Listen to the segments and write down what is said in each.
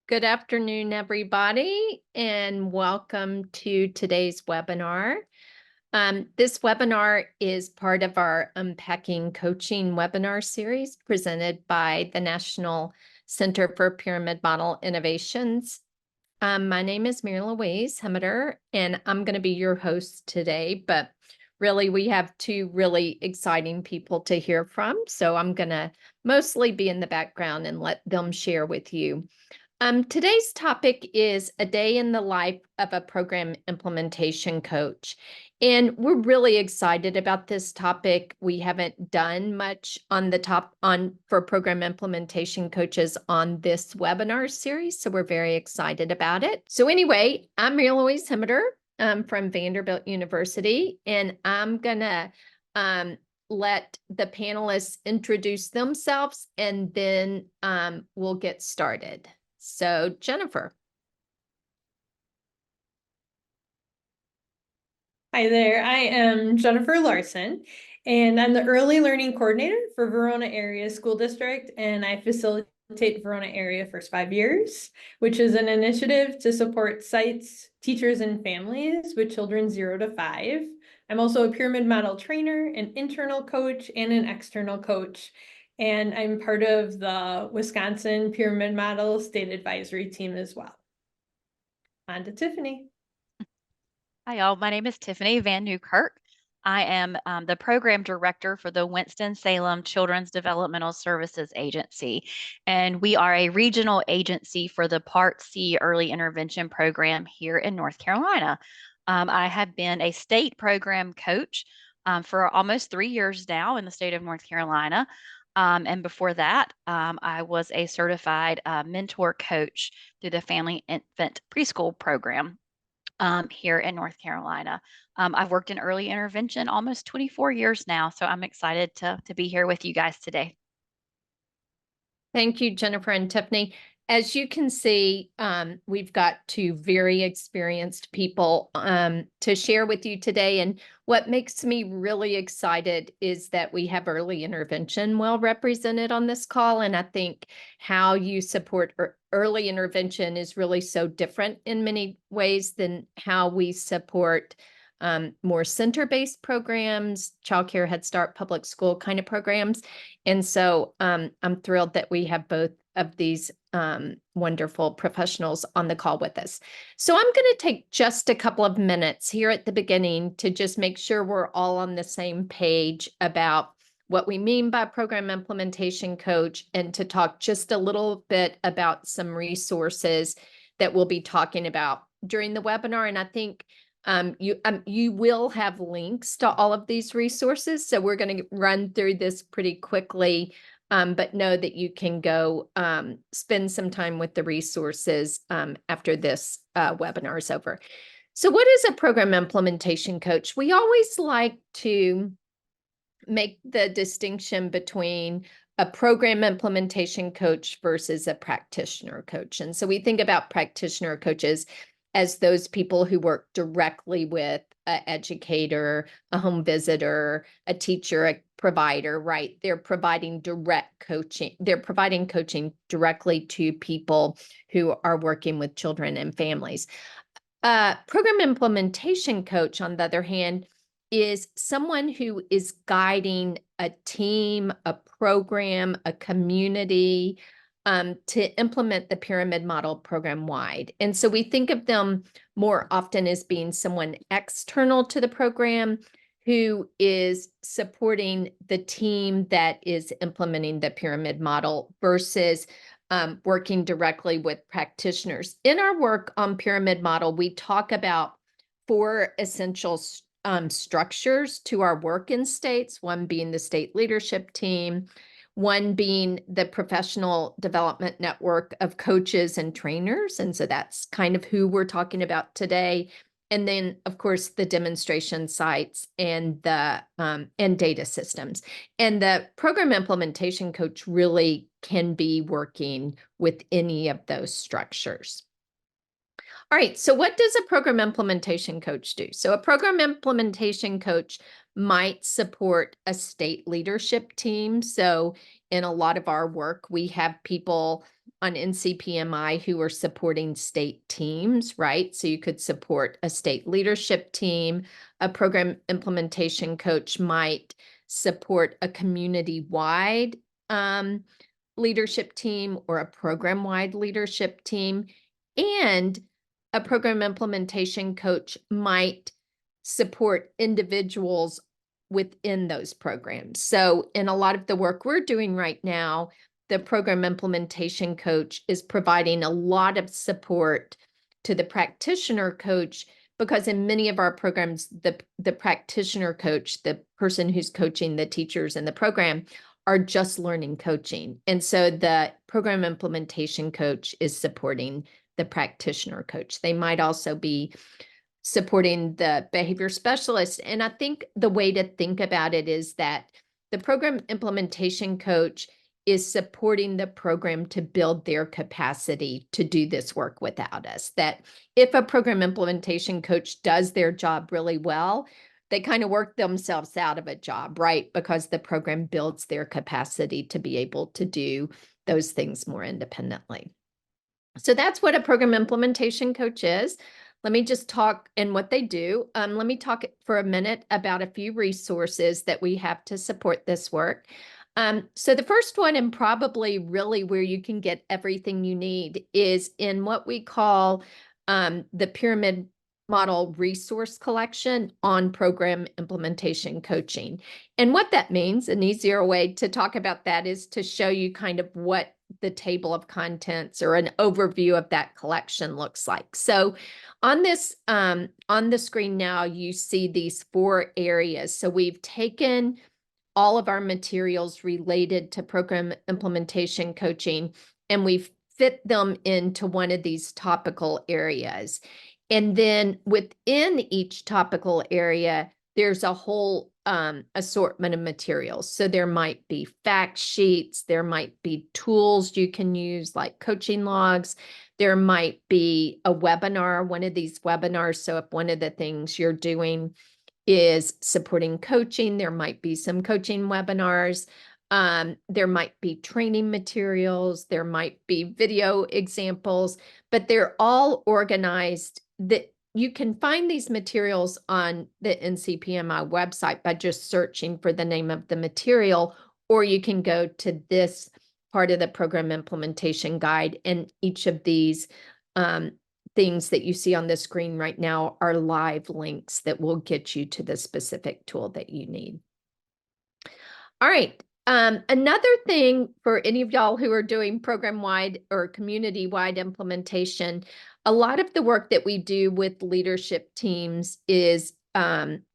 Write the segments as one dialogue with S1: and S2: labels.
S1: Good afternoon, everybody, and welcome to today's webinar. This webinar is part of our Unpacking Coaching Webinar series presented by the National Center for Pyramid Model Innovations. My name is Mary Louise Hemmeter, and I'm going to be your host today, but really we have two really exciting people to hear from, so I'm going to mostly be in the background and let them share with you. Today's topic is a day in the life of a program implementation coach. And we're really excited about this topic. We haven't done much for program implementation coaches on this webinar series, so we're very excited about it. So anyway, I'm Mary Louise Hemmeter from Vanderbilt University, and I'm gonna let the panelists introduce themselves, and then we'll get started. So, Jennifer.
S2: Hi there, I am Jennifer Larson, and I'm the Early Learning Coordinator for Verona Area School District, and I facilitate Verona Area First 5 Years, which is an initiative to support sites, teachers, and families with children 0 to 5. I'm also a pyramid model trainer, an internal coach, and an external coach, and I'm part of the Wisconsin Pyramid Model State Advisory Team as well. On to Tiffany.
S3: Hi, y'all. My name is Tiffany Van Newkirk. I am the program director for the Winston-Salem Children's Developmental Services Agency, and we are a regional agency for the Part C Early Intervention Program here in North Carolina. I have been a state program coach for almost 3 years now in the state of North Carolina. And before that, I was a certified mentor coach through the Family Infant Preschool Program here in North Carolina. I've worked in early intervention almost 24 years now, so I'm excited to be here with you guys today.
S1: Thank you, Jennifer and Tiffany. As you can see, we've got two very experienced people to share with you today. And what makes me really excited is that we have early intervention well represented on this call. And I think how you support early intervention is really so different in many ways than how we support more center-based programs, childcare, Head Start, public school kind of programs. And so I'm thrilled that we have both of these wonderful professionals on the call with us. So I'm going to take just a couple of minutes here at the beginning to just make sure we're all on the same page about what we mean by program implementation coach, and to talk just a little bit about some resources that we'll be talking about during the webinar. And I think you will have links to all of these resources. So we're going to run through this pretty quickly, but know that you can go spend some time with the resources after this webinar is over. So what is a program implementation coach? We always like to make the distinction between a program implementation coach versus a practitioner coach. And so we think about practitioner coaches as those people who work directly with an educator, a home visitor, a teacher, a provider, right? They're providing direct coaching. They're providing coaching directly to people who are working with children and families. Program implementation coach, on the other hand, is someone who is guiding a team, a program, a community, to implement the pyramid model program-wide. And so we think of them more often as being someone external to the program who is supporting the team that is implementing the pyramid model versus working directly with practitioners. In our work on pyramid model, we talk about 4 essential structures to our work in states, one being the state leadership team, one being the professional development network of coaches and trainers. And so that's kind of who we're talking about today. And then, of course, the demonstration sites and the and data systems. And the program implementation coach really can be working with any of those structures. All right, so what does a program implementation coach do? So a program implementation coach might support a state leadership team. So in a lot of our work, we have people on NCPMI who are supporting state teams, right? So you could support a state leadership team. A program implementation coach might support a community-wide leadership team or a program-wide leadership team. And a program implementation coach might support individuals within those programs. So in a lot of the work we're doing right now, the program implementation coach is providing a lot of support to the practitioner coach, because in many of our programs, the practitioner coach, the person who's coaching the teachers in the program, are just learning coaching. And so the program implementation coach is supporting the practitioner coach. They might also be supporting the behavior specialist. And I think the way to think about it is that the program implementation coach is supporting the program to build their capacity to do this work without us. That if a program implementation coach does their job really well, they kind of work themselves out of a job, right? Because the program builds their capacity to be able to do those things more independently. So that's what a program implementation coach is. Let me just talk and what they do. Let me talk for a minute about a few resources that we have to support this work. So the first one, and probably really where you can get everything you need, is in what we call the Pyramid Model Resource Collection on Program Implementation Coaching. And what that means, an easier way to talk about that, is to show you kind of what the table of contents or an overview of that collection looks like. So on this, on the screen now, you see these 4 areas. So we've taken all of our materials related to program implementation coaching, and we've fit them into one of these topical areas. And then within each topical area, there's a whole assortment of materials. So there might be fact sheets, there might be tools you can use like coaching logs, there might be a webinar, one of these webinars. So if one of the things you're doing is supporting coaching, there might be some coaching webinars. There might be training materials, there might be video examples, but they're all organized. That you can find these materials on the NCPMI website by just searching for the name of the material, or you can go to this part of the program implementation guide, and each of these things that you see on the screen right now are live links that will get you to the specific tool that you need. All right. Another thing for any of y'all who are doing program-wide or community-wide implementation, a lot of the work that we do with leadership teams is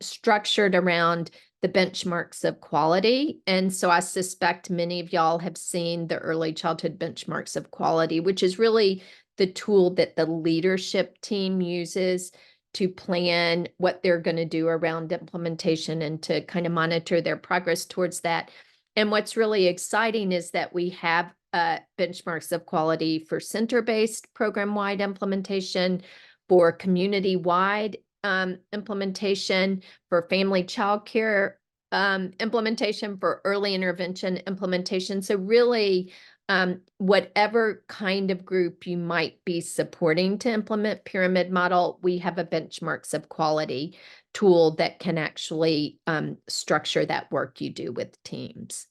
S1: structured around the benchmarks of quality. And so I suspect many of y'all have seen the early childhood benchmarks of quality, which is really the tool that the leadership team uses to plan what they're going to do around implementation and to kind of monitor their progress towards that. And what's really exciting is that we have benchmarks of quality for center-based program-wide implementation, for community-wide implementation, for family child care implementation, for early intervention implementation. So really, whatever kind of group you might be supporting to implement pyramid model, we have a benchmarks of quality tool that can actually structure that work you do with teams.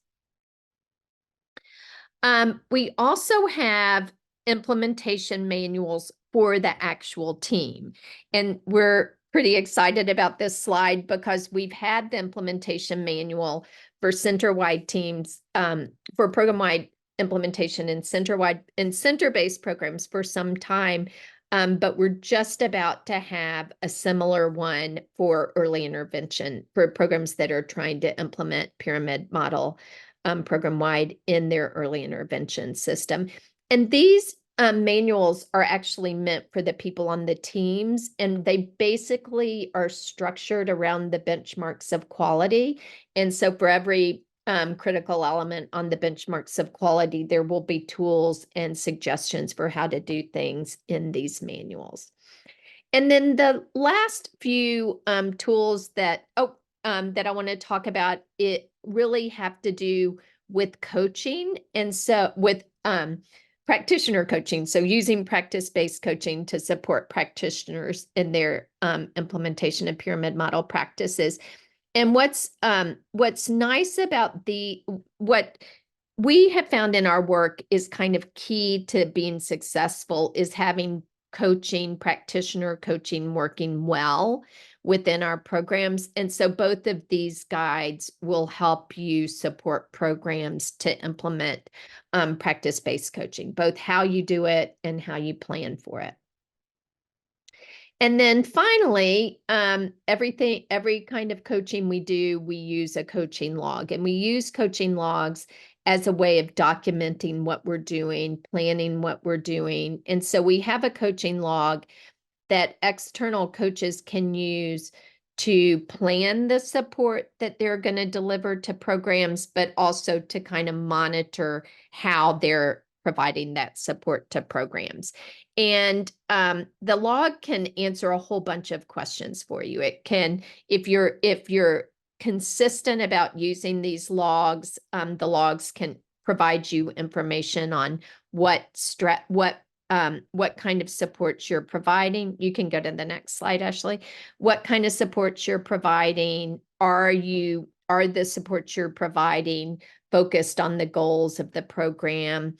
S1: We also have implementation manuals for the actual team. And we're pretty excited about this slide because we've had the implementation manual for center-wide teams, for program-wide implementation in center-wide and center-based programs for some time. But we're just about to have a similar one for early intervention for programs that are trying to implement pyramid model program-wide in their early intervention system. And these manuals are actually meant for the people on the teams, and they basically are structured around the benchmarks of quality. And so for every critical element on the benchmarks of quality, there will be tools and suggestions for how to do things in these manuals. And then the last few tools that I want to talk about, it really have to do with coaching, and so with practitioner coaching. So using practice-based coaching to support practitioners in their implementation of pyramid model practices. And what's nice about what we have found in our work is kind of key to being successful is having practitioner coaching working well within our programs. And so both of these guides will help you support programs to implement practice-based coaching, both how you do it and how you plan for it. And then finally, every kind of coaching we do, we use a coaching log, and we use coaching logs as a way of documenting what we're doing, planning what we're doing. And so we have a coaching log that external coaches can use to plan the support that they're going to deliver to programs, but also to kind of monitor how they're providing that support to programs. And the log can answer a whole bunch of questions for you. It can, if you're consistent about using these logs, the logs can provide you information on what kind of supports you're providing. You can go to the next slide, Ashley. What kind of supports you're providing? Are the supports you're providing focused on the goals of the program?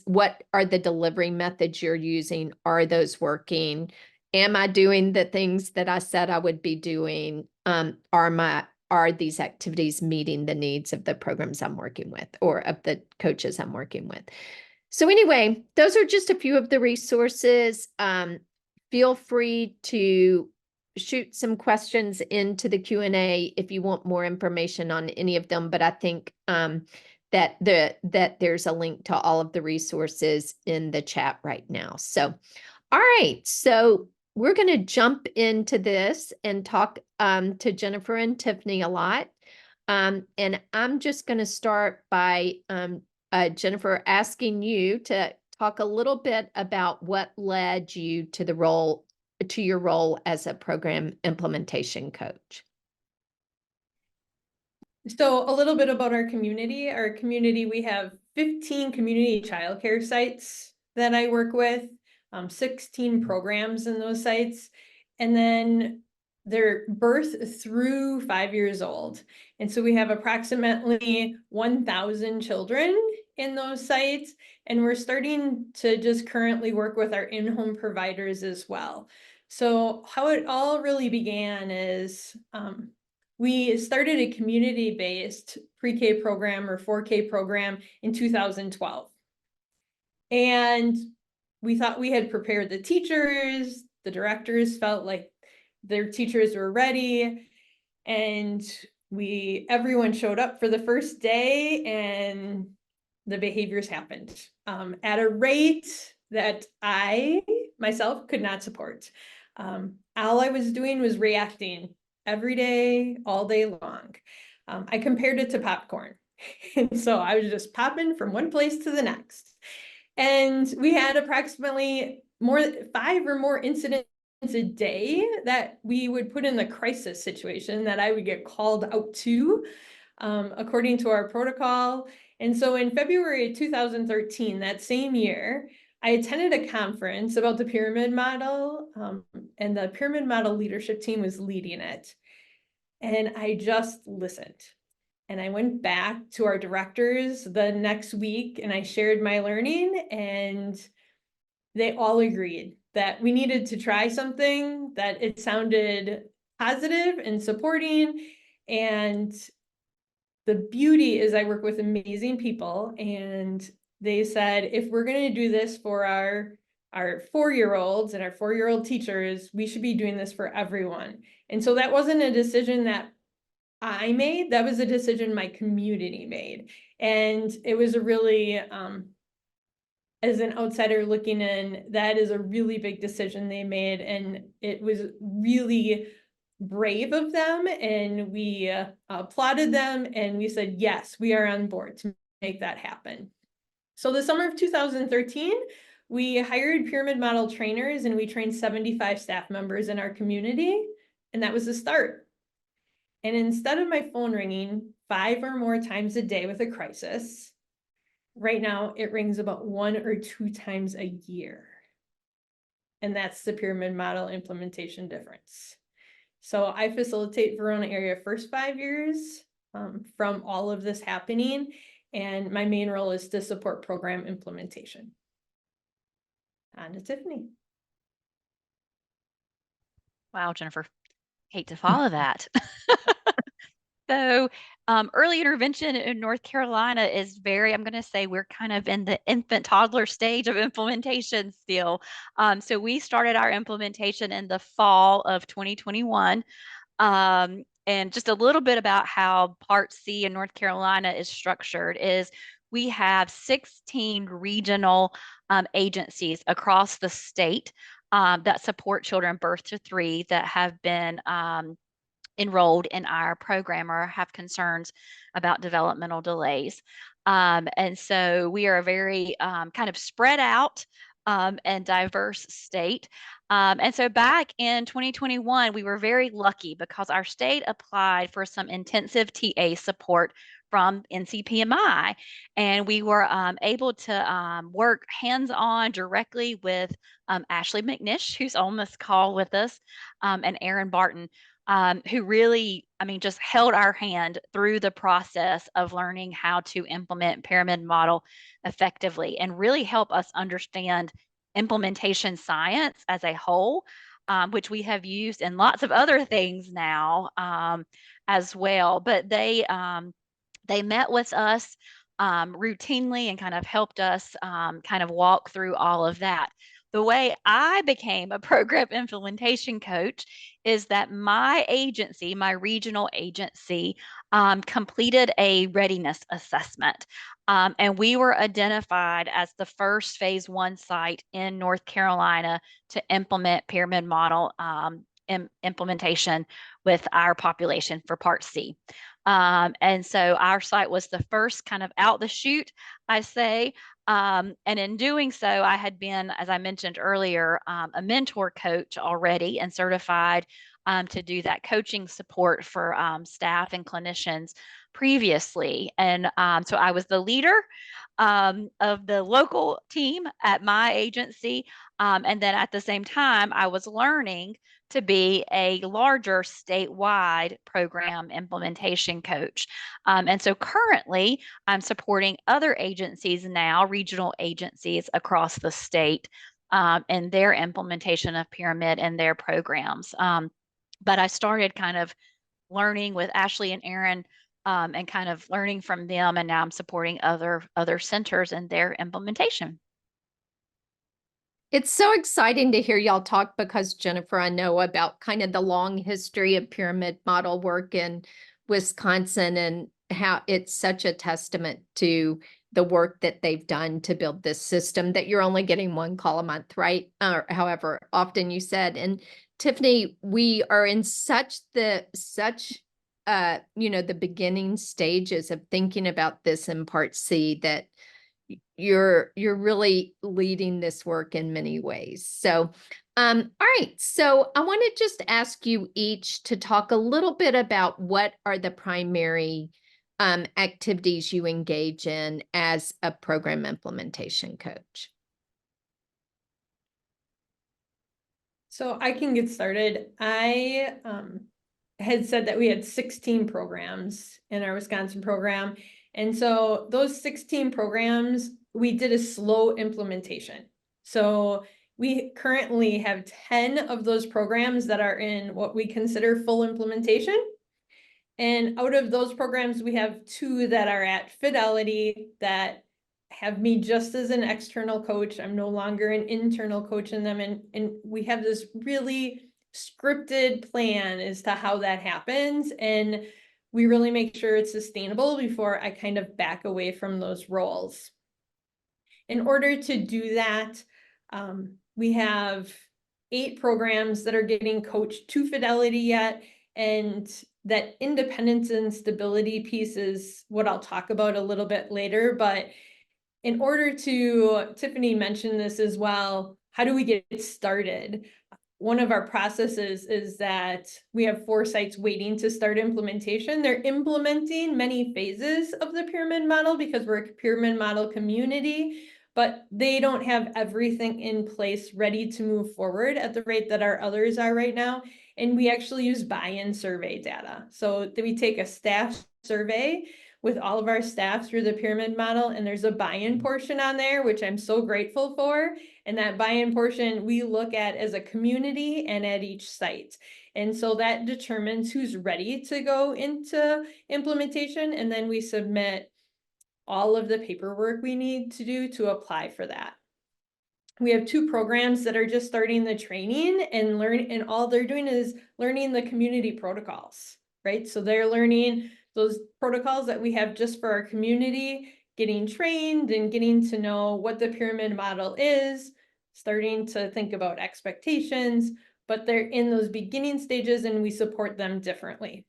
S1: What are the delivery methods you're using? Are those working? Am I doing the things that I said I would be doing? Are these activities meeting the needs of the programs I'm working with or of the coaches I'm working with? So anyway, those are just a few of the resources. Feel free to shoot some questions into the Q&A if you want more information on any of them, but I think that there's a link to all of the resources in the chat right now. So, all right, so we're going to jump into this and talk to Jennifer and Tiffany a lot. And I'm just going to start by Jennifer, asking you to talk a little bit about what led you to your role as a program implementation coach.
S2: So a little bit about our community. Our community, we have 15 community childcare sites that I work with, 16 programs in those sites, and then they're birth through 5 years old. And so we have approximately 1,000 children in those sites, and we're starting to just currently work with our in-home providers as well. So how it all really began is we started a community-based pre-K program or 4K program in 2012. And we thought we had prepared the teachers, the directors felt like their teachers were ready, and everyone showed up for the first day and the behaviors happened at a rate that I myself could not support. All I was doing was reacting every day, all day long. I compared it to popcorn. And so I was just popping from one place to the next. And we had approximately 5 or more incidents a day that we would put in the crisis situation that I would get called out to, according to our protocol. And so in February of 2013, that same year, I attended a conference about the pyramid model, and the pyramid model leadership team was leading it. And I just listened. And I went back to our directors the next week and I shared my learning, and they all agreed that we needed to try something, that it sounded positive and supporting. And the beauty is I work with amazing people, and they said, if we're going to do this for our 4-year-olds and our 4-year-old teachers, we should be doing this for everyone. And so that wasn't a decision that I made, that was a decision my community made. And it was a really, as an outsider looking in, that is a really big decision they made. And it was really brave of them. And we applauded them and we said, yes, we are on board to make that happen. So the summer of 2013, we hired pyramid model trainers and we trained 75 staff members in our community. And that was the start. And instead of my phone ringing 5 or more times a day with a crisis, right now it rings about 1 or 2 times a year. And that's the pyramid model implementation difference. So I facilitate Verona area first 5 years from all of this happening. And my main role is to support program implementation. On to Tiffany.
S3: Wow, Jennifer, hate to follow that. So early intervention in North Carolina is very, I'm going to say we're kind of in the infant toddler stage of implementation still. So we started our implementation in the fall of 2021. And just a little bit about how Part C in North Carolina is structured is we have 16 regional agencies across the state that support children birth to 3 that have been enrolled in our program or have concerns about developmental delays. And so we are a very kind of spread out and diverse state. And so back in 2021, we were very lucky because our state applied for some intensive TA support from NCPMI. And we were able to work hands-on directly with Ashley McNish, who's on this call with us, and Aaron Barton, who really, I mean, just held our hand through the process of learning how to implement pyramid model effectively and really help us understand implementation science as a whole, which we have used in lots of other things now as well. But they met with us routinely and kind of helped us kind of walk through all of that. The way I became a program implementation coach is that my agency, my regional agency, completed a readiness assessment. And we were identified as the first phase 1 site in North Carolina to implement pyramid model implementation with our population for Part C. And so our site was the first kind of out the chute, I say. And in doing so, I had been, as I mentioned earlier, a mentor coach already and certified to do that coaching support for staff and clinicians previously. And so I was the leader of the local team at my agency. And then at the same time, I was learning to be a larger statewide program implementation coach. And so currently, I'm supporting other agencies now, regional agencies across the state, in their implementation of pyramid and their programs. But I started kind of learning with Ashley and Aaron and kind of learning from them, and now I'm supporting other centers in their implementation.
S1: It's so exciting to hear y'all talk because, Jennifer, I know about kind of the long history of pyramid model work in Wisconsin and how it's such a testament to the work that they've done to build this system that you're only getting 1 call a month, right? Or however often you said. And Tiffany, we are in the beginning stages of thinking about this in Part C, that you're really leading this work in many ways. So, all right. So I want to just ask you each to talk a little bit about what are the primary activities you engage in as a program implementation coach.
S2: So I can get started. I had said that we had 16 programs in our Wisconsin program. And so those 16 programs, we did a slow implementation. So we currently have 10 of those programs that are in what we consider full implementation. And out of those programs, we have 2 that are at fidelity that have me just as an external coach. I'm no longer an internal coach in them. And we have this really scripted plan as to how that happens. And we really make sure it's sustainable before I kind of back away from those roles. In order to do that, we have 8 programs that are getting coached to fidelity yet. And that independence and stability piece is what I'll talk about a little bit later. But in order to, Tiffany mentioned this as well, how do we get started? one of our processes is that we have 4 sites waiting to start implementation. They're implementing many phases of the pyramid model because we're a pyramid model community, but they don't have everything in place ready to move forward at the rate that our others are right now. And we actually use buy-in survey data. So we take a staff survey with all of our staff through the pyramid model, and there's a buy-in portion on there, which I'm so grateful for. And that buy-in portion we look at as a community and at each site. And so that determines who's ready to go into implementation. And then we submit all of the paperwork we need to do to apply for that. We have 2 programs that are just starting the training and and all they're doing is learning the community protocols, right? So they're learning those protocols that we have just for our community, getting trained and getting to know what the pyramid model is, starting to think about expectations, but they're in those beginning stages and we support them differently.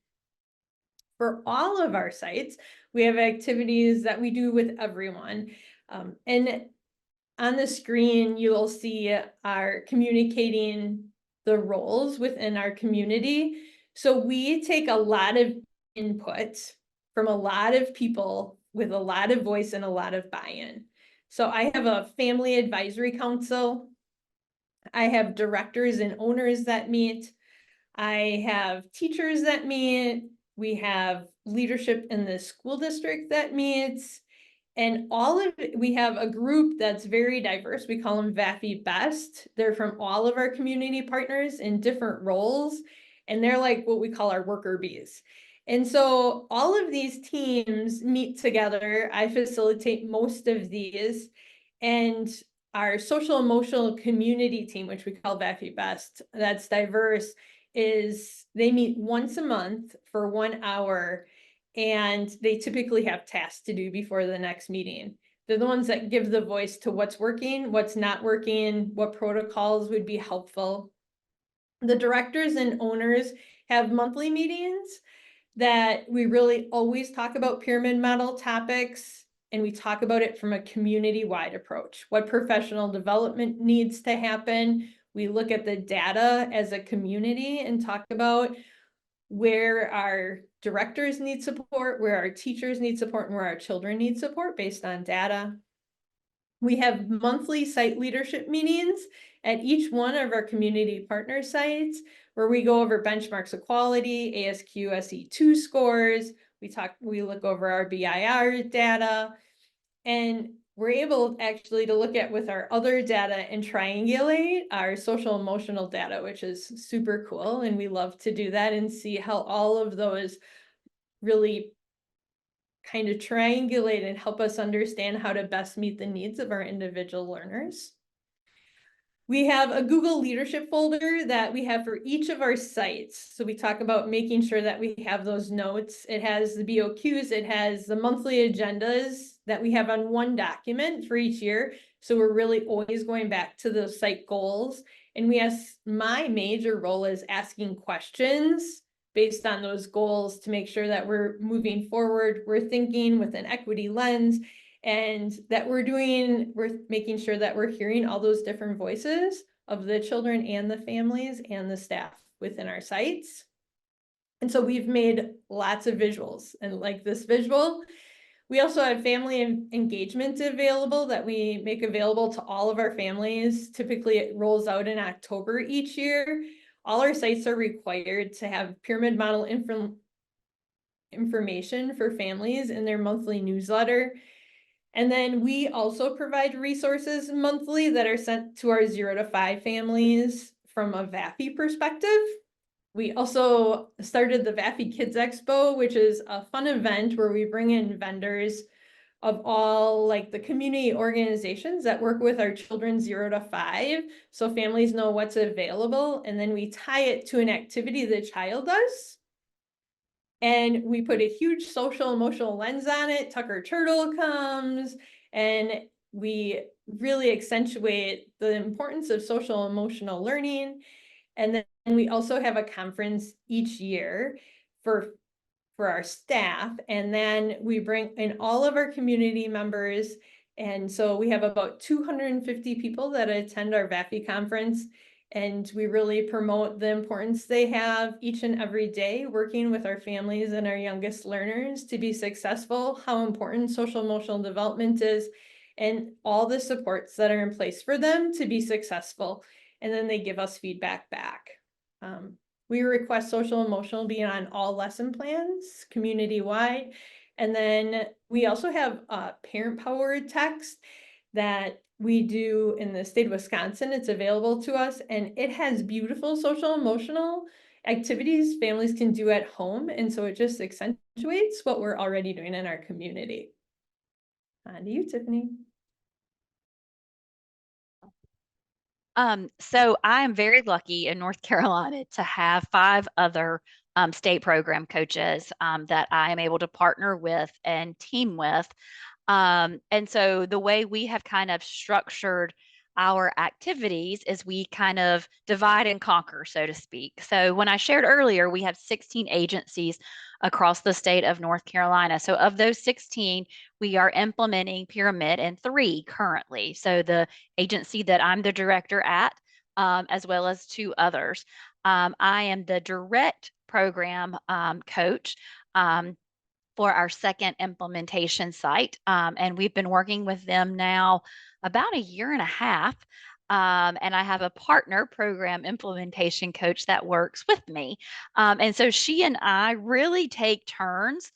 S2: For all of our sites, we have activities that we do with everyone. And on the screen, you'll see our communicating the roles within our community. So we take a lot of input from a lot of people with a lot of voice and a lot of buy-in. So I have a family advisory council. I have directors and owners that meet. I have teachers that meet. We have leadership in the school district that meets. And we have a group that's very diverse. We call them VAFI Best. They're from all of our community partners in different roles. And they're like what we call our worker bees. And so all of these teams meet together. I facilitate most of these. And our social emotional community team, which we call VAFI Best, that's diverse, they meet once a month for 1 hour. And they typically have tasks to do before the next meeting. They're the ones that give the voice to what's working, what's not working, what protocols would be helpful. The directors and owners have monthly meetings that we really always talk about pyramid model topics, and we talk about it from a community-wide approach. What professional development needs to happen. We look at the data as a community and talk about where our directors need support, where our teachers need support, and where our children need support based on data. We have monthly site leadership meetings at each one of our community partner sites where we go over benchmarks of quality, ASQ, SE2 scores. We look over our BIR data, and we're able actually to look at with our other data and triangulate our social emotional data, which is super cool. And we love to do that and see how all of those really kind of triangulate and help us understand how to best meet the needs of our individual learners. We have a Google leadership folder that we have for each of our sites. So we talk about making sure that we have those notes. It has the BOQs, it has the monthly agendas that we have on one document for each year. So we're really always going back to those site goals. And my major role is asking questions based on those goals to make sure that we're moving forward, we're thinking with an equity lens, and that we're making sure that we're hearing all those different voices of the children and the families and the staff within our sites. And so we've made lots of visuals, and like this visual, we also have family engagement available that we make available to all of our families. Typically it rolls out in October each year. All our sites are required to have pyramid model information for families in their monthly newsletter. And then we also provide resources monthly that are sent to our 0 to 5 families from a VAFI perspective. We also started the VAFI Kids Expo, which is a fun event where we bring in vendors of all like the community organizations that work with our children 0 to 5. So families know what's available, and then we tie it to an activity the child does. And we put a huge social emotional lens on it. Tucker Turtle comes, and we really accentuate the importance of social emotional learning. And then we also have a conference each year for our staff. And then we bring in all of our community members. And so we have about 250 people that attend our VAFI conference. And we really promote the importance they have each and every day working with our families and our youngest learners to be successful, how important social emotional development is, and all the supports that are in place for them to be successful. And then they give us feedback back. We request social emotional be on all lesson plans community-wide. And then we also have parent-powered text that we do in the state of Wisconsin. It's available to us, and it has beautiful social emotional activities families can do at home. And so it just accentuates what we're already doing in our community. On to you, Tiffany.
S3: So I am very lucky in North Carolina to have 5 other state program coaches that I am able to partner with and team with. And so the way we have kind of structured our activities is we kind of divide and conquer, so to speak. So when I shared earlier, we have 16 agencies across the state of North Carolina. So of those 16, we are implementing Pyramid in 3 currently. So the agency that I'm the director at, as well as 2 others. I am the direct program coach for our second implementation site. And we've been working with them now about a year and a half. And I have a partner program implementation coach that works with me. And so she and I really take turns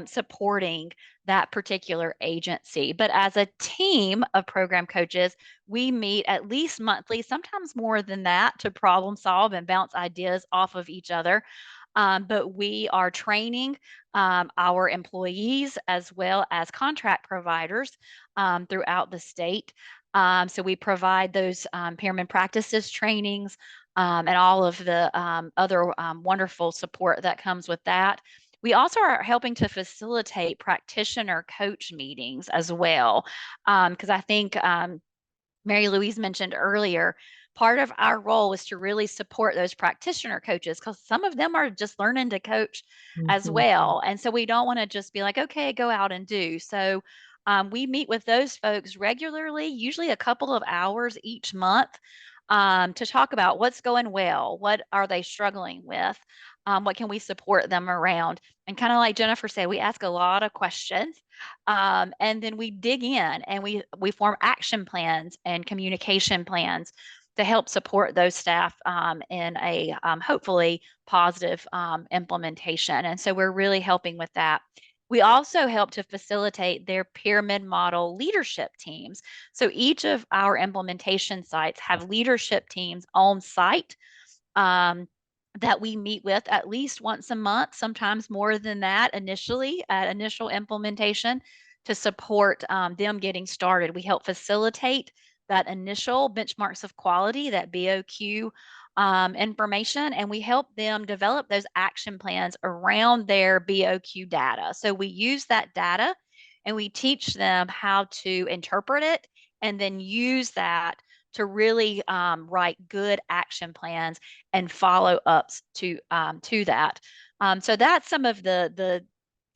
S3: supporting that particular agency. But as a team of program coaches, we meet at least monthly, sometimes more than that, to problem solve and bounce ideas off of each other. But we are training our employees as well as contract providers throughout the state. So we provide those pyramid practices trainings and all of the other wonderful support that comes with that. We also are helping to facilitate practitioner coach meetings as well, because I think Mary Louise mentioned earlier, part of our role is to really support those practitioner coaches because some of them are just learning to coach as well. And so we don't want to just be like, okay, go out and do. So we meet with those folks regularly, usually a couple of hours each month, to talk about what's going well, what are they struggling with, what can we support them around. And kind of like Jennifer said, we ask a lot of questions. And then we dig in and we form action plans and communication plans to help support those staff in a hopefully positive implementation. And so we're really helping with that. We also help to facilitate their pyramid model leadership teams. So each of our implementation sites have leadership teams on site that we meet with at least once a month, sometimes more than that initially at initial implementation to support them getting started. We help facilitate that initial benchmarks of quality, that BOQ information, and we help them develop those action plans around their BOQ data. So we use that data and we teach them how to interpret it and then use that to really write good action plans and follow ups to that. So that's some of the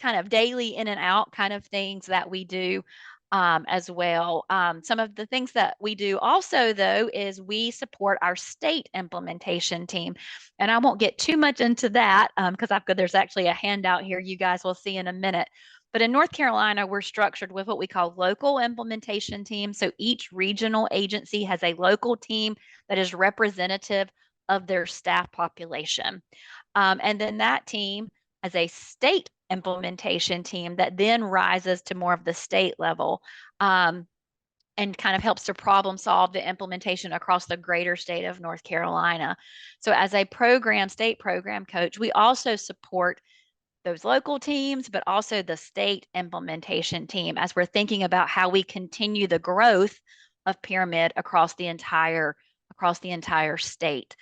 S3: kind of daily in and out kind of things that we do as well. Some of the things that we do also, though, is we support our state implementation team. And I won't get too much into that because there's actually a handout here you guys will see in a minute. But in North Carolina, we're structured with what we call local implementation teams. So each regional agency has a local team that is representative of their staff population. And then that team has a state implementation team that then rises to more of the state level and kind of helps to problem solve the implementation across the greater state of North Carolina. So as a state program coach, we also support those local teams, but also the state implementation team as we're thinking about how we continue the growth of Pyramid across the entire state.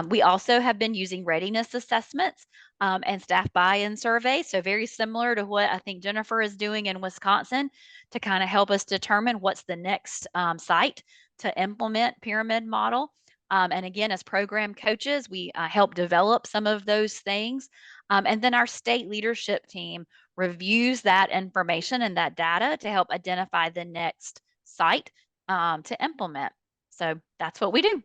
S3: We also have been using readiness assessments and staff buy-in surveys. So very similar to what I think Jennifer is doing in Wisconsin to kind of help us determine what's the next site to implement Pyramid model. And again, as program coaches, we help develop some of those things. And then our state leadership team reviews that information and that data to help identify the next site to implement. So that's what we do.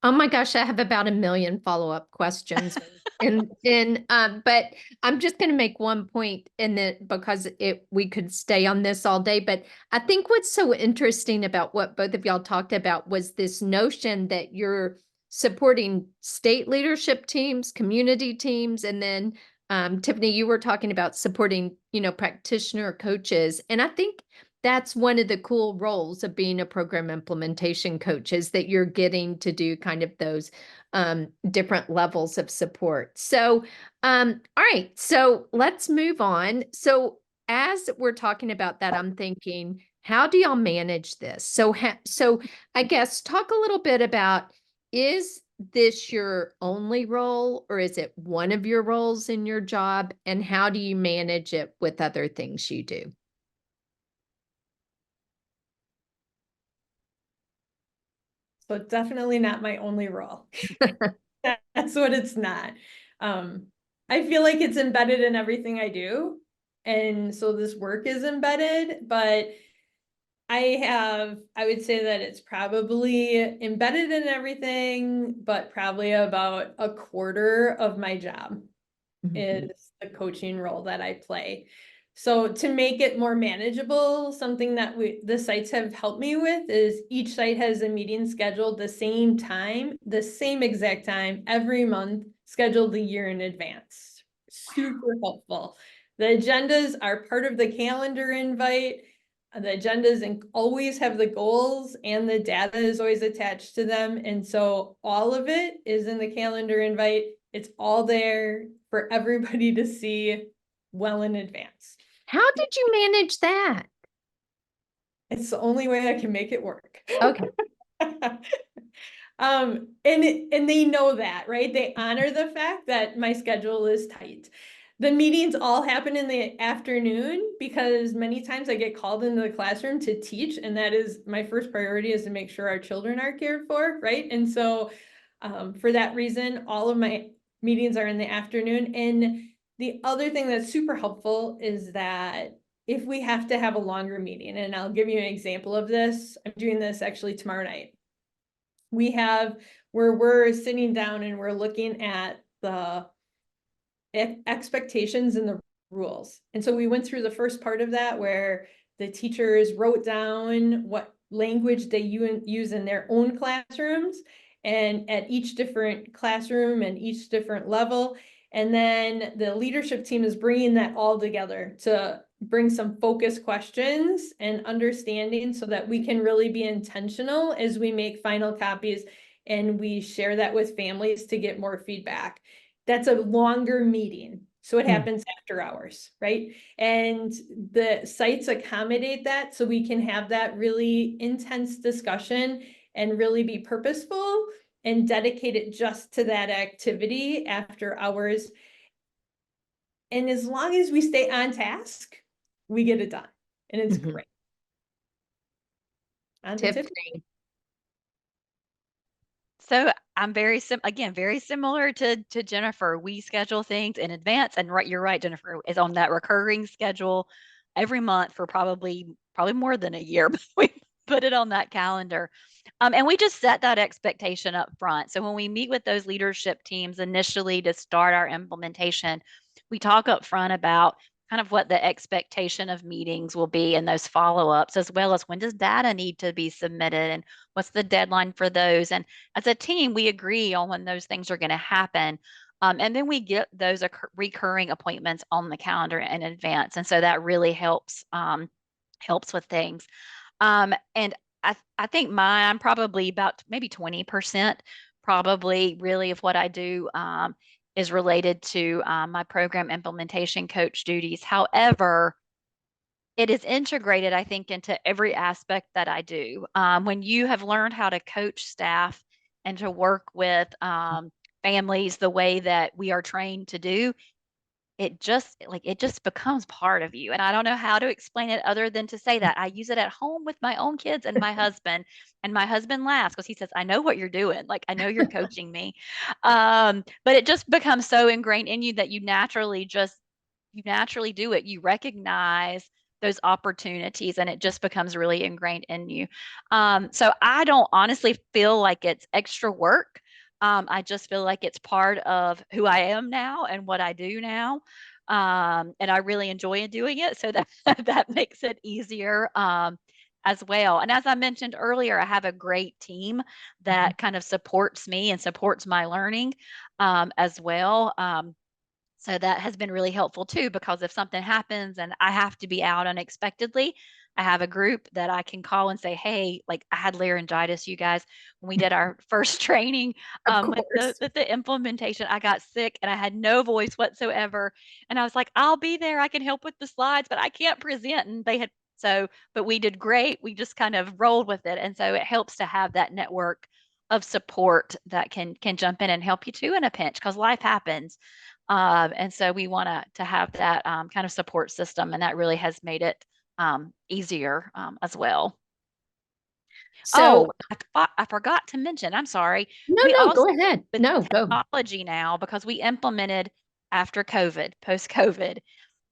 S1: Oh my gosh, I have about a million follow-up questions. But I'm just going to make one point in that because we could stay on this all day. But I think what's so interesting about what both of y'all talked about was this notion that you're supporting state leadership teams, community teams, and then Tiffany, you were talking about supporting, practitioner coaches. And I think that's one of the cool roles of being a program implementation coach is that you're getting to do kind of those different levels of support. So, all right, so let's move on. So as we're talking about that, I'm thinking, how do y'all manage this? So I guess talk a little bit about, is this your only role or is it one of your roles in your job? And how do you manage it with other things you do?
S2: So it's definitely not my only role. That's what it's not. I feel like it's embedded in everything I do. And so this work is embedded, but I would say that it's probably embedded in everything, but probably about a quarter of my job is the coaching role that I play. So to make it more manageable, something that the sites have helped me with is each site has a meeting scheduled the same time, the same exact time every month, scheduled a year in advance. Super helpful. The agendas are part of the calendar invite. The agendas always have the goals and the data is always attached to them. And so all of it is in the calendar invite. It's all there for everybody to see well in advance.
S1: How did you manage that?
S2: It's the only way I can make it work.
S1: Okay.
S2: And they know that, right? They honor the fact that my schedule is tight. The meetings all happen in the afternoon because many times I get called into the classroom to teach, and that is my first priority is to make sure our children are cared for, right? And so for that reason, all of my meetings are in the afternoon. And the other thing that's super helpful is that if we have to have a longer meeting, and I'll give you an example of this, I'm doing this actually tomorrow night. We're sitting down and we're looking at the expectations and the rules. And so we went through the first part of that where the teachers wrote down what language they use in their own classrooms and at each different classroom and each different level. And then the leadership team is bringing that all together to bring some focus questions and understanding so that we can really be intentional as we make final copies and we share that with families to get more feedback. That's a longer meeting. So it happens after hours, right? And the sites accommodate that so we can have that really intense discussion and really be purposeful and dedicate it just to that activity after hours. And as long as we stay on task, we get it done. And it's great.
S1: Tiffany.
S3: So I'm very similar to Jennifer. We schedule things in advance, and you're right, Jennifer is on that recurring schedule every month for probably more than a year. But we put it on that calendar, and we just set that expectation up front. So when we meet with those leadership teams initially to start our implementation, we talk up front about kind of what the expectation of meetings will be and those follow-ups, as well as when does data need to be submitted and what's the deadline for those. And as a team, we agree on when those things are going to happen. And then we get those recurring appointments on the calendar in advance. And so that really helps with things. And I think I'm probably about maybe 20% probably really of what I do is related to my program implementation coach duties. However, it is integrated, I think, into every aspect that I do. When you have learned how to coach staff and to work with families the way that we are trained to do, it just becomes part of you. And I don't know how to explain it other than to say that I use it at home with my own kids and my husband. And my husband laughs because he says, I know what you're doing. Like, I know you're coaching me. But it just becomes so ingrained in you that you naturally do it. You recognize those opportunities, and it just becomes really ingrained in you. So I don't honestly feel like it's extra work. I just feel like it's part of who I am now and what I do now. And I really enjoy doing it. So that that makes it easier as well. And as I mentioned earlier, I have a great team that kind of supports me and supports my learning as well. So that has been really helpful too, because if something happens and I have to be out unexpectedly, I have a group that I can call and say, hey, like I had laryngitis, you guys, when we did our first training
S1: Of
S3: with
S1: course.
S3: the implementation, I got sick and I had no voice whatsoever. And I was like, I'll be there. I can help with the slides, but I can't present. And they had but we did great. We just kind of rolled with it. And so it helps to have that network of support that can jump in and help you too in a pinch, because life happens. And so we want to have that kind of support system, and that really has made it easier as well.
S1: So,
S3: I forgot to mention, I'm sorry.
S1: no,
S3: We
S1: no,
S3: also
S1: go ahead.
S3: with
S1: No, go.
S3: technology now, because we implemented after COVID, post COVID.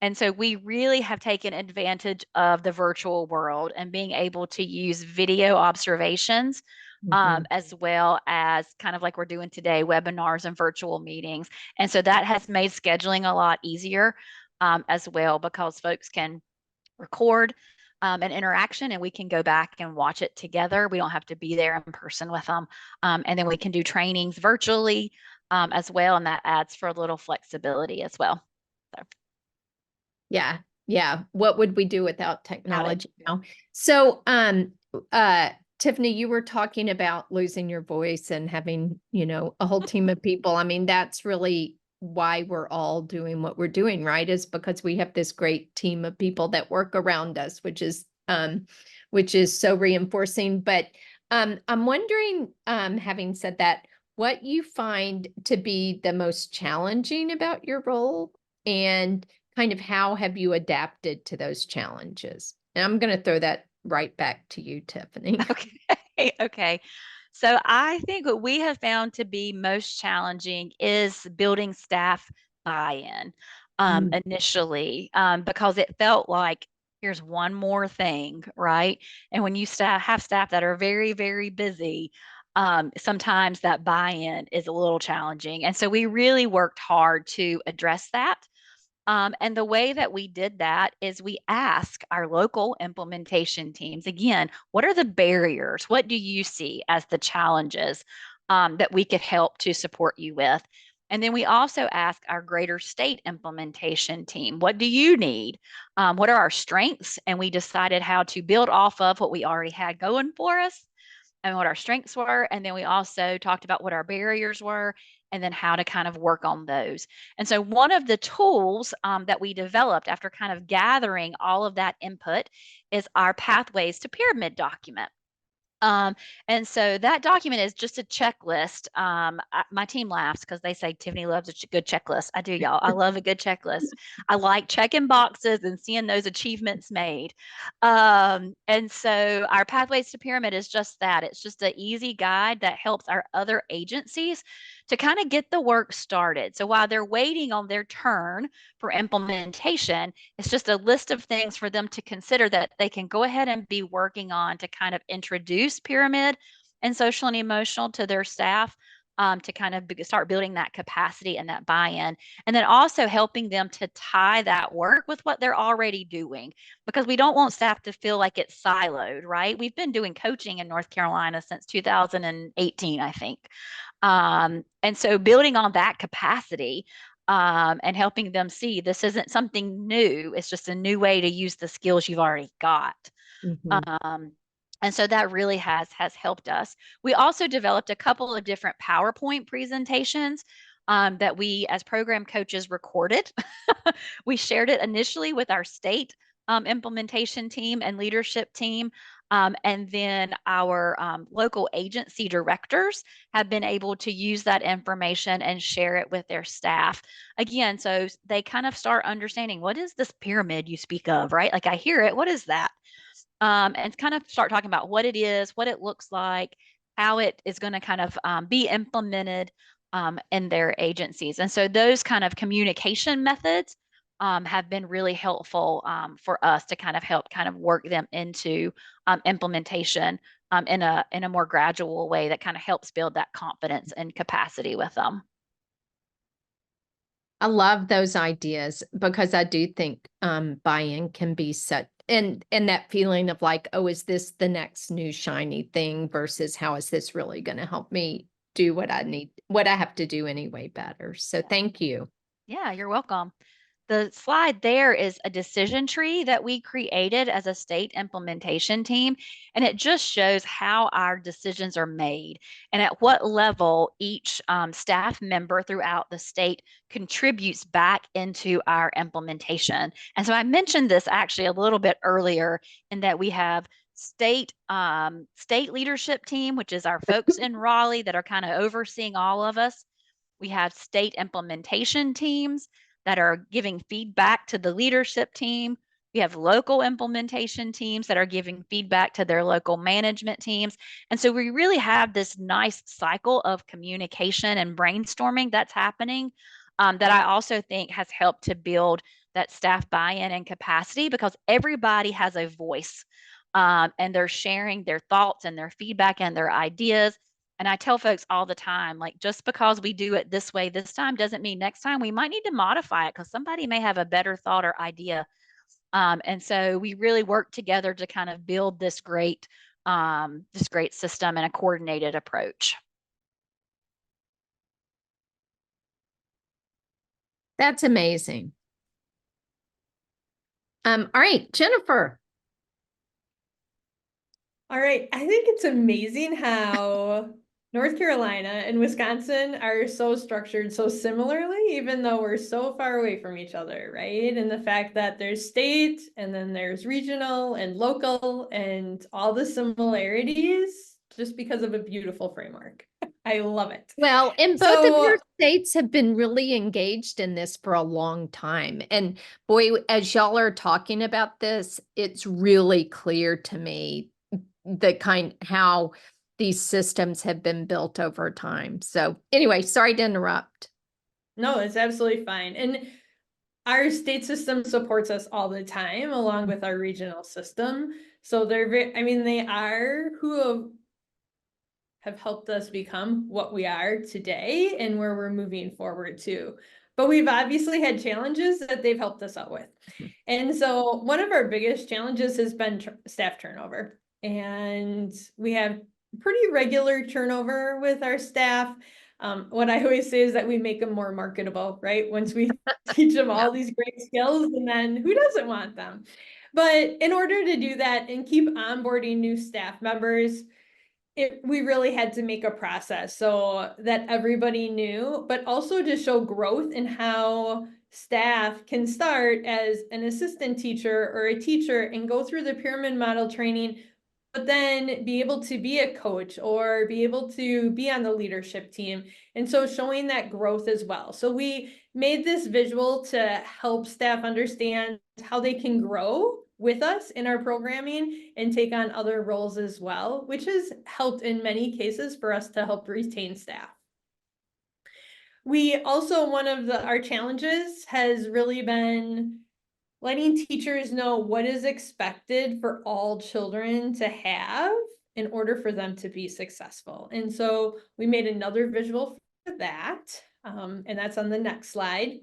S3: And so we really have taken advantage of the virtual world and being able to use video observations,
S1: Mhm.
S3: as well as kind of like we're doing today, webinars and virtual meetings. And so that has made scheduling a lot easier as well, because folks can record an interaction and we can go back and watch it together. We don't have to be there in person with them. And then we can do trainings virtually as well. And that adds for a little flexibility as well. So,
S1: Yeah. Yeah. What would we do without
S3: got it.
S1: technology now? So, Tiffany, you were talking about losing your voice and having, a whole team of people. I mean, that's really why we're all doing what we're doing, right? Is because we have this great team of people that work around us, which is so reinforcing. But I'm wondering, having said that, what you find to be the most challenging about your role, and kind of how have you adapted to those challenges? And I'm going to throw that right back to you, Tiffany.
S3: Okay. Okay. So I think what we have found to be most challenging is building staff buy-in
S1: Mm.
S3: initially, because it felt like here's one more thing, right? And when you have staff that are very, very busy, sometimes that buy-in is a little challenging. And so we really worked hard to address that. And the way that we did that is we ask our local implementation teams, again, what are the barriers? What do you see as the challenges that we could help to support you with? And then we also ask our greater state implementation team, what do you need? What are our strengths? And we decided how to build off of what we already had going for us and what our strengths were. And then we also talked about what our barriers were and then how to kind of work on those. And so one of the tools that we developed after kind of gathering all of that input is our Pathways to Pyramid document. And so that document is just a checklist. My team laughs because they say Tiffany loves a good checklist. I do, y'all. I love a good checklist. I like checking boxes and seeing those achievements made. And so our Pathways to Pyramid is just that. It's just an easy guide that helps our other agencies to kind of get the work started. So while they're waiting on their turn for implementation, it's just a list of things for them to consider that they can go ahead and be working on to kind of introduce pyramid and social and emotional to their staff, to kind of start building that capacity and that buy-in. And then also helping them to tie that work with what they're already doing, because we don't want staff to feel like it's siloed, right? We've been doing coaching in North Carolina since 2018, I think. And so building on that capacity and helping them see this isn't something new. It's just a new way to use the skills you've already got.
S1: Mhm.
S3: And so that really has helped us. We also developed a couple of different PowerPoint presentations that we as program coaches recorded. We shared it initially with our state implementation team and leadership team. And then our local agency directors have been able to use that information and share it with their staff. Again, so they kind of start understanding, what is this pyramid you speak of, right? Like I hear it, what is that? And kind of start talking about what it is, what it looks like, how it is going to kind of be implemented in their agencies. And so those kind of communication methods have been really helpful for us to kind of work them into implementation in a more gradual way that kind of helps build that confidence and capacity with them.
S1: I love those ideas because I do think buy-in can be set and that feeling of like, oh, is this the next new shiny thing versus how is this really going to help me do what I have to do anyway better. So thank you.
S3: Yeah, you're welcome. The slide there is a decision tree that we created as a state implementation team, and it just shows how our decisions are made and at what level each staff member throughout the state contributes back into our implementation. And so I mentioned this actually a little bit earlier in that we have state leadership team, which is our folks in Raleigh that are kind of overseeing all of us. We have state implementation teams that are giving feedback to the leadership team. We have local implementation teams that are giving feedback to their local management teams. And so we really have this nice cycle of communication and brainstorming that's happening that I also think has helped to build that staff buy-in and capacity because everybody has a voice and they're sharing their thoughts and their feedback and their ideas. And I tell folks all the time, like, just because we do it this way this time doesn't mean next time we might need to modify it because somebody may have a better thought or idea. And so we really work together to kind of build this great system and a coordinated approach.
S1: That's amazing. All right, Jennifer.
S2: All right, I think it's amazing how North Carolina and Wisconsin are so structured so similarly, even though we're so far away from each other, right? And the fact that there's state and then there's regional and local and all the similarities just because of a beautiful framework. I love it.
S1: Well, and both of your states have been really engaged in this for a long time. And boy, as y'all are talking about this, it's really clear to me how these systems have been built over time. So anyway, sorry to interrupt.
S2: No, it's absolutely fine. And our state system supports us all the time, along with our regional system. So they're they are who have helped us become what we are today and where we're moving forward to. But we've obviously had challenges that they've helped us out with. And so one of our biggest challenges has been staff turnover. And we have pretty regular turnover with our staff. What I always say is that we make them more marketable, right? Once we teach them all these great skills, and then who doesn't want them? But in order to do that and keep onboarding new staff members, we really had to make a process so that everybody knew, but also to show growth in how staff can start as an assistant teacher or a teacher and go through the pyramid model training, but then be able to be a coach or be able to be on the leadership team. And so showing that growth as well. So we made this visual to help staff understand how they can grow with us in our programming and take on other roles as well, which has helped in many cases for us to help retain staff. We also, one of our challenges has really been letting teachers know what is expected for all children to have in order for them to be successful. And so we made another visual for that, and that's on the next slide.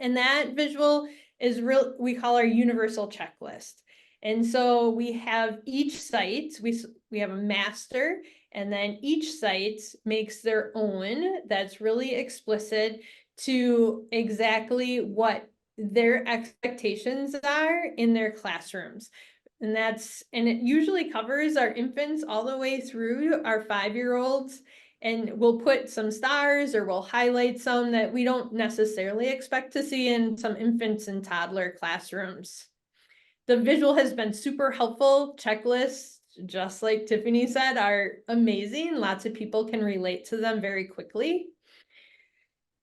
S2: And that visual is we call our universal checklist. And so we have each site, we have a master, and then each site makes their own that's really explicit to exactly what their expectations are in their classrooms. And it usually covers our infants all the way through our 5-year-olds. And we'll put some stars or we'll highlight some that we don't necessarily expect to see in some infants and toddler classrooms. The visual has been super helpful. Checklists, just like Tiffany said, are amazing. Lots of people can relate to them very quickly.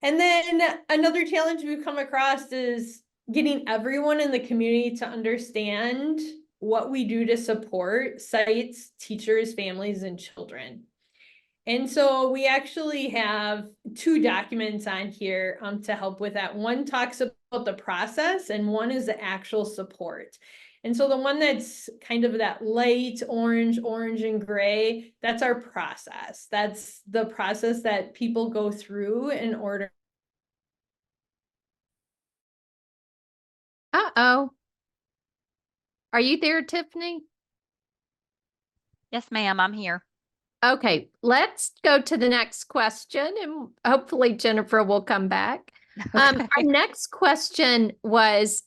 S2: And then another challenge we've come across is getting everyone in the community to understand what we do to support sites, teachers, families, and children. And so we actually have 2 documents on here to help with that. One talks about the process and one is the actual support. And so the one that's kind of that light orange and gray, that's our process. That's the process that people go through in order.
S1: Uh-oh. Are you there, Tiffany?
S3: Yes, ma'am, I'm here.
S1: Okay, let's go to the next question and hopefully Jennifer will come back. Our
S3: Okay.
S1: next question was,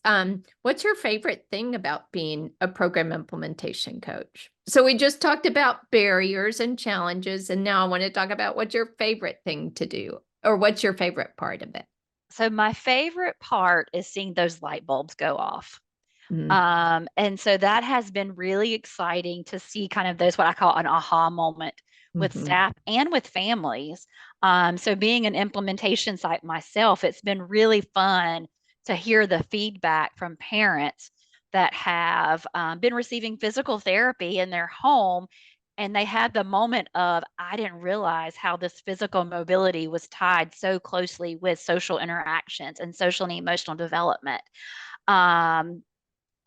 S1: what's your favorite thing about being a program implementation coach? So we just talked about barriers and challenges, and now I want to talk about what's your favorite thing to do, or what's your favorite part of it?
S3: So my favorite part is seeing those light bulbs go off.
S1: Mm,
S3: And so that has been really exciting to see kind of those, what I call an aha moment with
S1: mhm.
S3: staff and with families. So being an implementation site myself, it's been really fun to hear the feedback from parents that have been receiving physical therapy in their home. And they had the moment of, I didn't realize how this physical mobility was tied so closely with social interactions and social and emotional development. Um,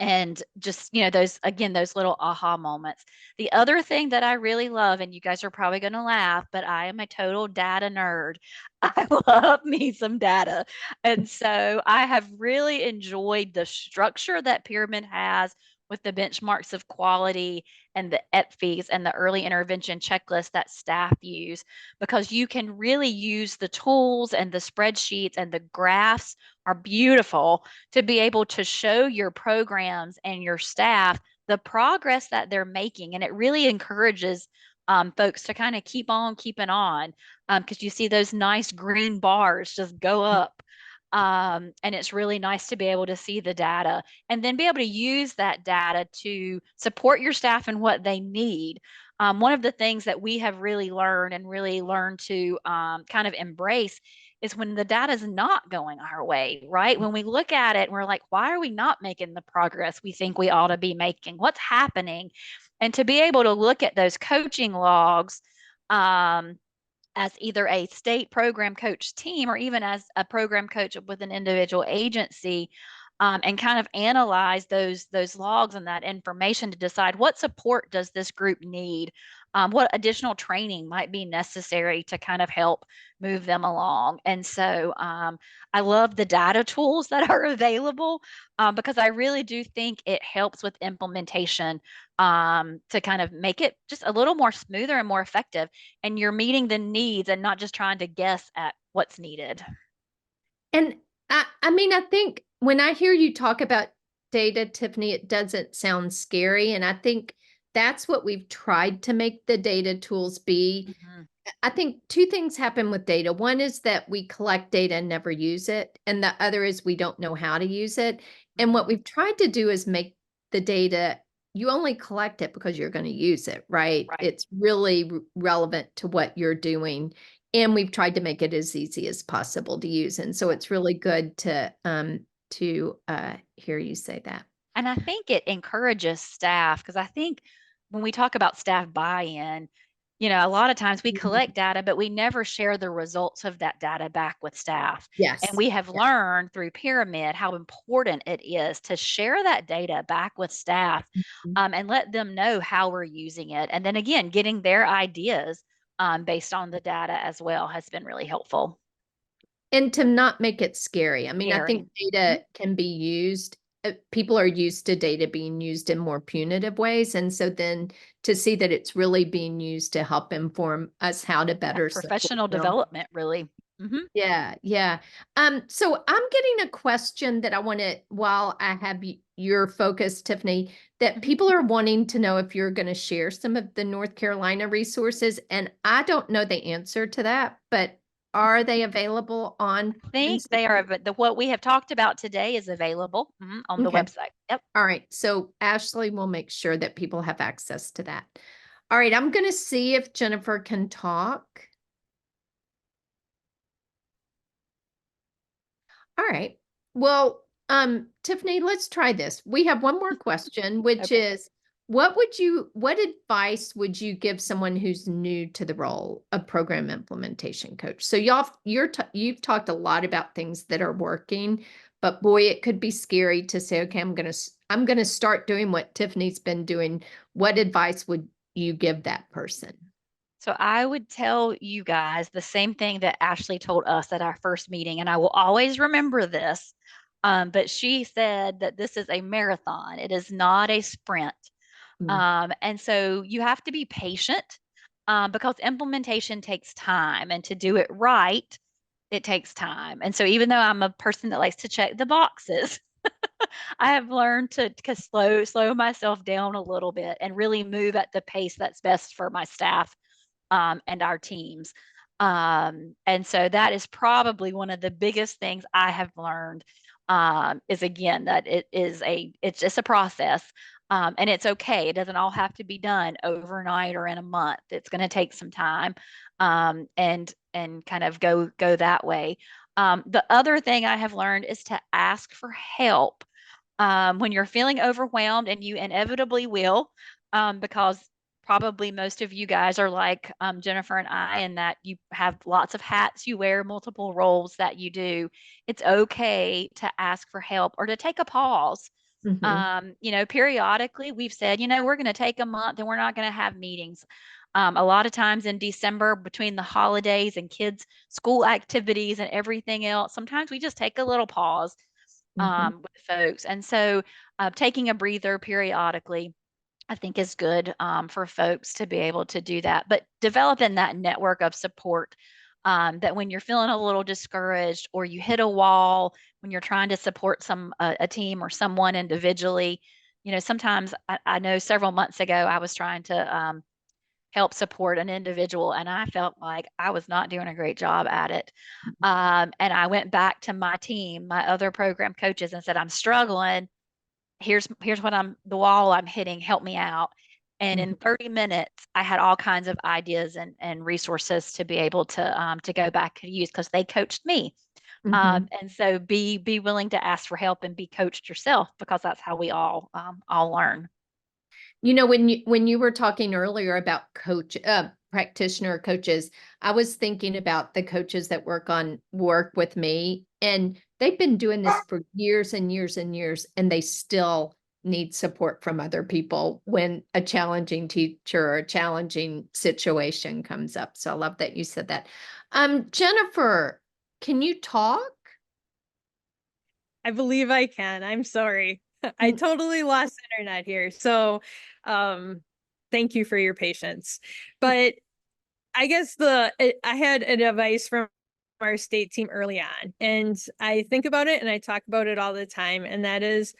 S3: and just, those, again, those little aha moments. The other thing that I really love, and you guys are probably going to laugh, but I am a total data nerd. I love me some data. And so I have really enjoyed the structure that Pyramid has with the benchmarks of quality and the EPFIs and the early intervention checklist that staff use, because you can really use the tools and the spreadsheets, and the graphs are beautiful to be able to show your programs and your staff the progress that they're making. And it really encourages folks to kind of keep on keeping on, because you see those nice green bars just go up. And it's really nice to be able to see the data and then be able to use that data to support your staff and what they need. One of the things that we have really learned to kind of embrace is when the data is not going our way, right? When we look at it and we're like, why are we not making the progress we think we ought to be making? What's happening? And to be able to look at those coaching logs, as either a state program coach team or even as a program coach with an individual agency, and kind of analyze those logs and that information to decide what support does this group need, what additional training might be necessary to kind of help move them along. And so I love the data tools that are available, because I really do think it helps with implementation, to kind of make it just a little more smoother and more effective, and you're meeting the needs and not just trying to guess at what's needed.
S1: And I mean, I think when I hear you talk about data, Tiffany, it doesn't sound scary. And I think that's what we've tried to make the data tools be.
S3: Mhm.
S1: I think 2 things happen with data. One is that we collect data and never use it. And the other is we don't know how to use it. And what
S3: Mhm.
S1: we've tried to do is make the data, you only collect it because you're going to use it, right?
S3: Right.
S1: It's really relevant to what you're doing. And we've tried to make it as easy as possible to use. And so it's really good to hear you say that.
S3: And I think it encourages staff, because I think when we talk about staff buy-in, a lot of times we
S1: Mhm.
S3: collect data, but we never share the results of that data back with staff. And
S1: Yes.
S3: we have
S1: Yes.
S3: learned through Pyramid how important it is to share that data back with staff,
S1: Mhm.
S3: and let them know how we're using it. And then again, getting their ideas, based on the data as well, has been really helpful.
S1: And to not make it scary. I mean, I
S3: Scary.
S1: think data can be used. People are used to data being used in more punitive ways. And so then to see that it's really being used to help inform us how to
S3: That
S1: better support
S3: professional
S1: them.
S3: development, really. Hmm.
S1: Yeah, yeah. So I'm getting a question that I want to, while I have your focus, Tiffany, that
S3: Hmm.
S1: people are wanting to know if you're going to share some of the North Carolina resources. And I don't know the answer to that, but are they available on
S3: I think they are,
S1: Instagram?
S3: but what we have talked about today is available, on the
S1: Okay.
S3: website. Yep.
S1: All right. So Ashley will make sure that people have access to that. All right. I'm going to see if Jennifer can talk. All right. Well, Tiffany, let's try this. We have one more question, which
S3: Okay.
S1: is, what advice would you give someone who's new to the role of program implementation coach? So you've talked a lot about things that are working, but boy, it could be scary to say, okay, I'm going to start doing what Tiffany's been doing. What advice would you give that person?
S3: So I would tell you guys the same thing that Ashley told us at our first meeting, and I will always remember this. But she said that this is a marathon. It is not a sprint.
S1: Mm.
S3: And so you have to be patient because implementation takes time, and to do it right, it takes time. And so even though I'm a person that likes to check the boxes, I have learned to slow myself down a little bit and really move at the pace that's best for my staff and our teams. And so that is probably one of the biggest things I have learned is again that it's just a process. And it's okay. It doesn't all have to be done overnight or in a month. It's going to take some time and kind of go that way. The other thing I have learned is to ask for help when you're feeling overwhelmed, and you inevitably will, because probably most of you guys are like Jennifer and I, in that you have lots of hats you wear, multiple roles that you do. It's okay to ask for help or to take a pause.
S1: Mhm.
S3: Periodically we've said, we're going to take a month and we're not going to have meetings. A lot of times in December, between the holidays and kids' school activities and everything else, sometimes we just take a little pause
S1: Mhm.
S3: with folks. And so taking a breather periodically, I think, is good for folks to be able to do that. But developing that network of support, that when you're feeling a little discouraged or you hit a wall when you're trying to support a team or someone individually, sometimes I know several months ago I was trying to help support an individual, and I felt like I was not doing a great job at it. And I went back to my team, my other program coaches, and said, I'm struggling. Here's what the wall I'm hitting. Help me out. And in
S1: Mhm.
S3: 30 minutes, I had all kinds of ideas and resources to be able to go back and use, because they coached me.
S1: Mhm.
S3: And so be willing to ask for help and be coached yourself, because that's how we all learn.
S1: When you were talking earlier about practitioner coaches, I was thinking about the coaches that work with me, and they've been doing this for years and years and years, and they still need support from other people when a challenging teacher or a challenging situation comes up. So I love that you said that. Jennifer, can you talk?
S2: I believe I can. I'm sorry. I totally lost internet here. So, thank you for your patience. But I guess I had an advice from our state team early on, and I think about it and I talk about it all the time. And that is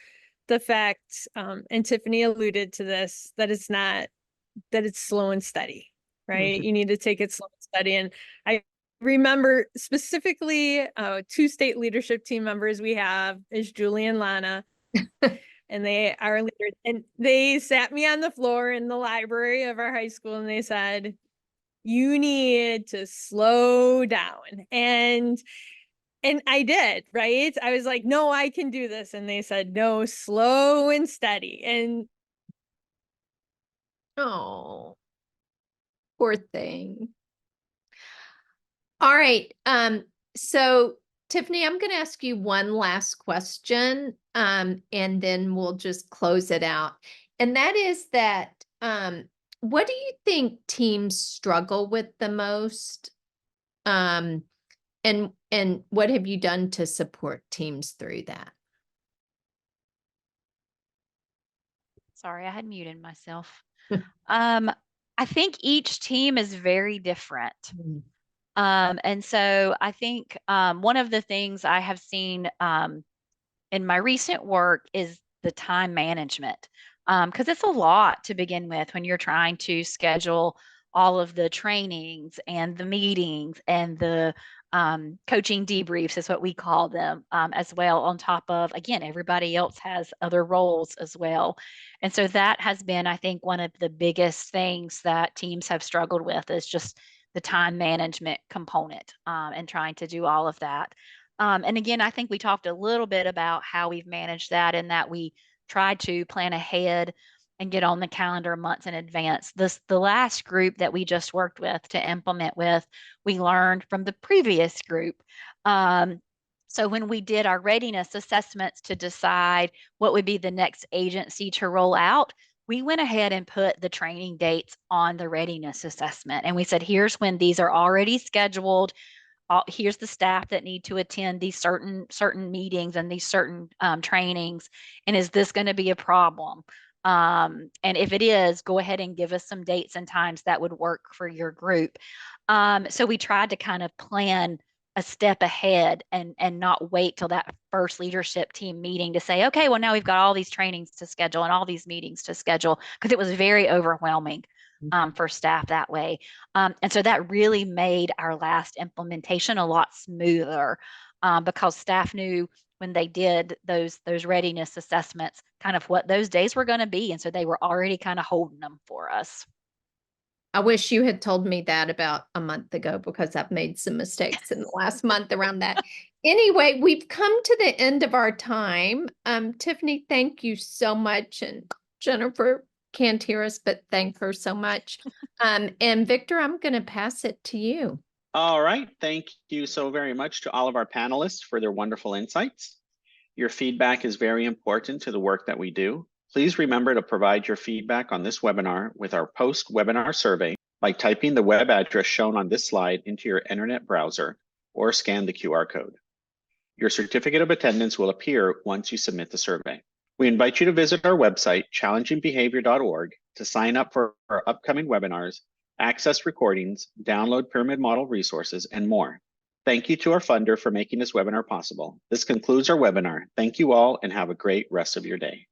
S2: the fact, and Tiffany alluded to this, that it's slow and steady, right?
S1: Mhm.
S2: You need to take it slow and steady. And I remember specifically two state leadership team members we have is Julie and Lana, and they are leaders. And they sat me on the floor in the library of our high school and they said, you need to slow down. And I did, right? I was like, no, I can do this. And they said, no, slow and steady. And
S1: Oh, poor thing. All right. So Tiffany, I'm going to ask you one last question, and then we'll just close it out. And that is that, what do you think teams struggle with the most? Um, and what have you done to support teams through that?
S3: Sorry, I had muted myself. Um, I think each team is very different.
S1: Mm.
S3: And so I think one of the things I have seen in my recent work is the time management. Because it's a lot to begin with when you're trying to schedule all of the trainings and the meetings and the coaching debriefs, is what we call them, as well, on top of, again, everybody else has other roles as well. And so that has been, I think, one of the biggest things that teams have struggled with, is just the time management component, and trying to do all of that. And again, I think we talked a little bit about how we've managed that, and that we tried to plan ahead and get on the calendar months in advance. The last group that we just worked with to implement with, we learned from the previous group. So when we did our readiness assessments to decide what would be the next agency to roll out, we went ahead and put the training dates on the readiness assessment. And we said, here's when these are already scheduled. Here's the staff that need to attend these certain meetings and these certain trainings. And is this going to be a problem? And if it is, go ahead and give us some dates and times that would work for your group. So we tried to kind of plan a step ahead and not wait till that first leadership team meeting to say, okay, well, now we've got all these trainings to schedule and all these meetings to schedule, because it was very overwhelming for staff that way. And so that really made our last implementation a lot smoother, because staff knew when they did those readiness assessments kind of what those days were going to be. And so they were already kind of holding them for us.
S1: I wish you had told me that about a month ago, because I've made some mistakes in the last month around that. Anyway, we've come to the end of our time. Tiffany, thank you so much. And Jennifer can't hear us, but thank her so much. And Victor, I'm going to pass it to you.
S4: All right. Thank you so very much to all of our panelists for their wonderful insights. Your feedback is very important to the work that we do. Please remember to provide your feedback on this webinar with our post-webinar survey by typing the web address shown on this slide into your internet browser or scan the QR code. Your certificate of attendance will appear once you submit the survey. We invite you to visit our website, challengingbehavior.org, to sign up for our upcoming webinars, access recordings, download pyramid model resources, and more. Thank you to our funder for making this webinar possible. This concludes our webinar. Thank you all and have a great rest of your day.